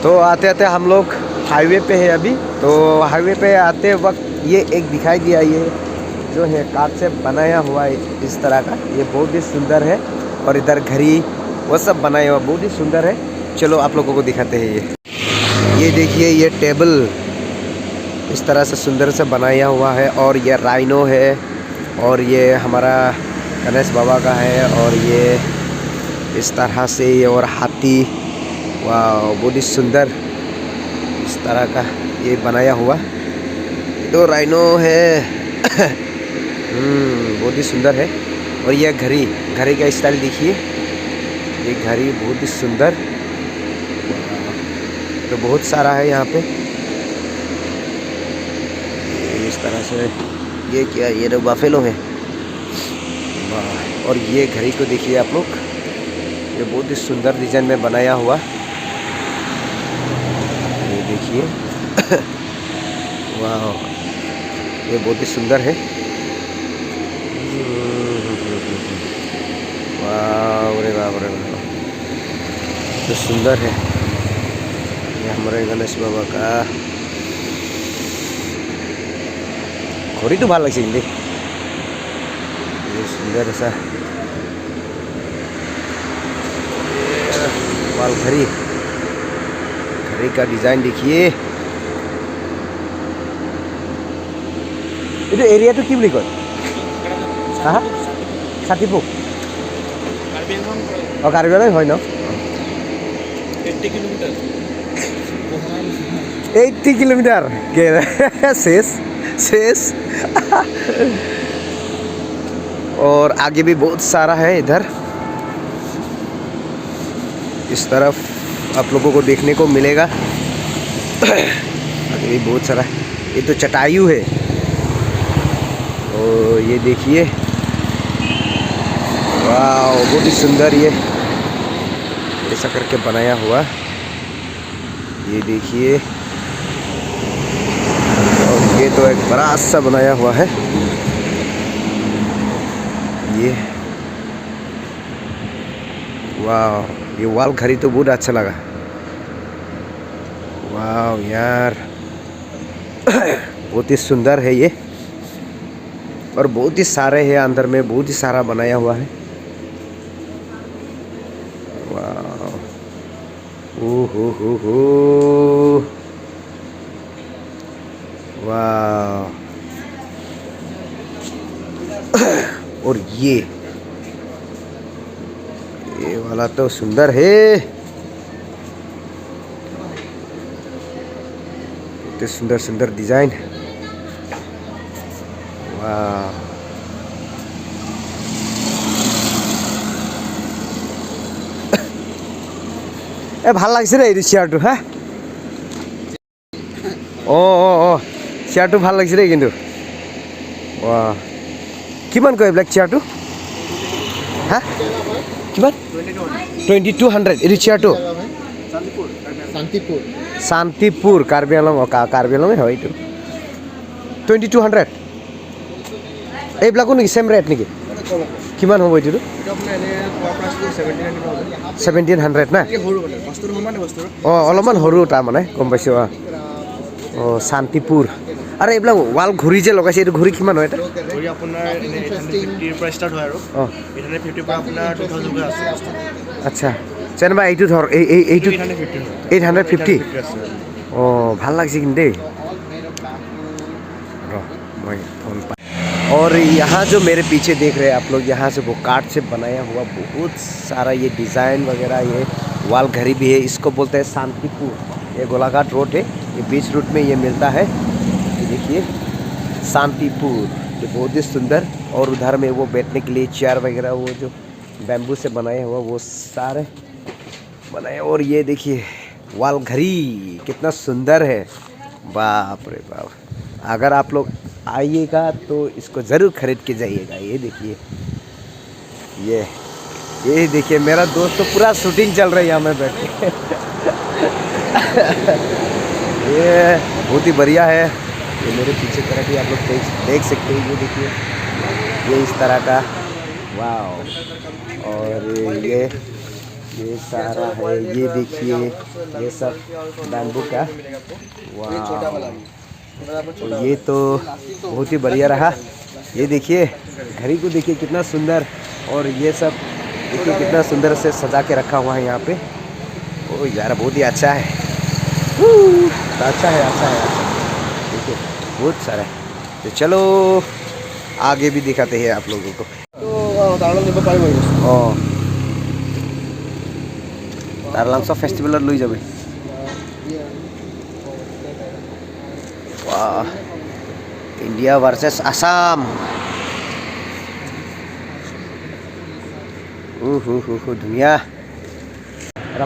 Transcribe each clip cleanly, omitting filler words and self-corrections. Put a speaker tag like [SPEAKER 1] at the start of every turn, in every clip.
[SPEAKER 1] तो आते आते हम लोग हाईवे पे है अभी। तो हाईवे पे आते वक्त ये एक दिखाई दिया, ये जो है काठ से बनाया हुआ है इस तरह का, ये बहुत ही सुंदर है। और इधर घड़ी वो सब बनाया हुआ बहुत ही सुंदर है। चलो आप लोगों को दिखाते हैं। ये देखिए, ये टेबल इस तरह से सुंदर से बनाया हुआ है। और ये राइनो है, और ये हमारा गणेश बाबा का है, और ये इस तरह से ये, और हाथी, वाह बहुत ही सुंदर इस तरह का ये बनाया हुआ। तो राइनो है बहुत ही सुंदर है। और ये घड़ी, घड़ी का स्टाइल देखिए, ये घड़ी बहुत ही सुंदर। तो बहुत सारा है यहाँ पे इस तरह से। ये क्या, ये तो बफेलो है। वाह, और ये घड़ी को देखिए आप लोग, ये बहुत ही सुंदर डिजाइन में बनाया हुआ, ये देखिए वाह, ये बहुत ही सुंदर है। वाह रे बाप रे बाप, तो सुंदर है। ये हमारे गणेश बाबा का घड़ी तो ভাল লাগছে কিন্তু ये सुंदर ऐसा वाल घड़ी, घड़ी का डिजाइन देखिए। ये एरिया तो কি বুলি কয়? হ্যাঁ সাতিপুৰ। और कार्बी आंलং হয় ন? 80 किलोमीटर शेष शेष और आगे भी बहुत सारा है इधर, इस तरफ आप लोगों को देखने को मिलेगा। आगे भी बहुत सारा है। ये तो चटायू है, और ये देखिए वाह बहुत ही सुंदर, ये ऐसा करके बनाया हुआ, ये देखिए। और ये तो एक बड़ा सा बनाया हुआ है। ये वाह, ये वाल घड़ी तो बहुत अच्छा लगा। वाह यार बहुत ही सुंदर है ये, और बहुत ही सारे है अंदर में, बहुत ही सारा बनाया हुआ है। वाह हो वाह। और ये वाला तो सुंदर है, इतने सुंदर सुंदर डिजाइन। वाह ए ভাল লাগিছে রে এই চেয়ারটো। হ্যাঁ অঁ চেয়ারটো ভাল লাগিছে রে কিন্তু। वाह কিমান কয় এইবিলাক চেয়ারটো? হ্যাঁ কিমান? 2200 এই চেয়ারটো? শান্তিপুৰ কাৰ্বি আংলং। কাৰ্বি আংলঙে হয় এইটো। 2200 এইবিলাকো নেকি সেম ৰেট নেকি? কিমান হ'ব এইটো? 1700 না? অঁ অলপমান সৰু তাৰমানে, গম পাইছোঁ। অঁ শান্তিপুৰ। আৰু এইবিলাক ৱাল ঘড়ী যে লগাইছে, এইটো ঘড়ী কিমান হয়? এটা
[SPEAKER 2] ঘড়ী আপোনাৰ 850 পৰা ষ্টাৰ্ট হয় আৰু 850 পৰা আপোনাৰ 2000 লৈ আছে।
[SPEAKER 1] আচ্ছা যেনিবা এইটো ধৰ এইটো 850। অঁ ভাল লাগিছে কিন্তু দেই। মই ফোন পাই। और यहाँ जो मेरे पीछे देख रहे हैं आप लोग, यहाँ से वो काठ से बनाया हुआ बहुत सारा ये डिज़ाइन वगैरह, ये वाल घड़ी भी है। इसको बोलते हैं शांतिपुर। ये गोलाघाट रोड है, ये बीच रूट में ये मिलता है। ये देखिए शांतिपुर, ये बहुत ही सुंदर। और उधर में वो बैठने के लिए चेयर वगैरह, वो जो बैम्बू से बनाया हुआ वो सारे बनाए। और ये देखिए वाल घड़ी कितना सुंदर है, बाप रे बाप। अगर आप लोग आइएगा तो इसको ज़रूर खरीद के जाइएगा। ये देखिए, ये देखिए मेरा दोस्त तो पूरा शूटिंग चल रही है यहाँ में बैठ के। ये बहुत ही बढ़िया है। ये मेरे पीछे तरफ भी आप लोग देख सकते हैं। ये देखिए, ये इस तरह का वाह। और ये ये सारा है, ये देखिए ये सब बैम्बू का। वाह, ये तो बहुत ही बढ़िया रहा। ये देखिए घड़ी को देखिए कितना सुंदर, और ये सब देखिए कितना सुंदर से सजा के रखा हुआ है यहाँ पे। ओ यार बहुत ही अच्छा है, अच्छा है, अच्छा है, अच्छा है। देखिए बहुत सारा है। तो चलो आगे भी दिखाते हैं आप लोगों को। तारलांसो फेस्टिवल लई जाबे। वाह, इंडिया वर्सेस आसाम। धुनिया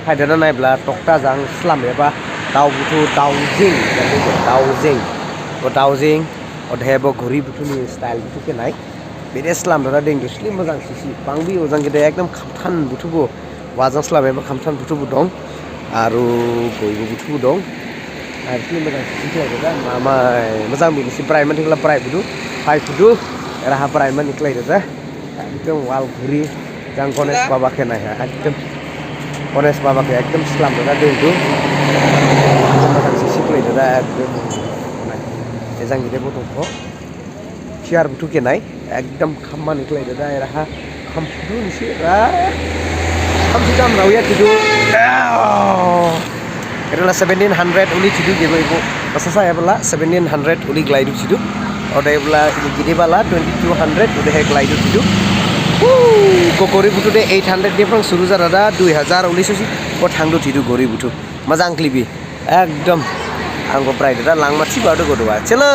[SPEAKER 1] फायदा नायब्ला टकटाजां स्लाम एबा दाउ बुथु दाउजिं दाउजिं दाउजिं अधेबो घुरी बुथुनि स्टाइल बुथु के नाय बेरे स्लाम दा देंगु स्लिम मोजां सिसि बांबि ओजां गेदे एकदम खामथान बुथुबो वाजां स्लाम एबा खामथान बुथुबो दं आरो गयबो बुथुबो दं आरो स्लिम मोजां सिसि खालायदो दा मामाय मोजां बिनिसि प्राइमोन थिंला प्राइ बुथु फाइ बुथु राहा प्राइमोन निक्लायदो दा एकदम वाल घुरी जां गणेश बाबा के नाय एकदम गणेश बाबा के एकदम स्लाम दा देंगु मोजां सिसि खालायदो दा एकदम एजां गेदे बथंखौ चियार बुथु के नाय एकदम खाम्मा निक्लायदो दा राहा खामफुदु निसि रा खामसि दाम रावया तिदु एरला 1700 उली तिदु गेबो इबो बसासा एबला 1700 उली ग्लाइदु तिदु ओदेबला गिदिबाला 2200 उदे ग्लाइदु तिदु कोकोरी बुथु दे 800 निफ्राय सुरु जाना दा 2000 उली ससि को थांदु तिदु गोरी बुथु मोजां क्लिबि एकदम आंगो प्राइड दा लांमासि बादो गदवा चलो।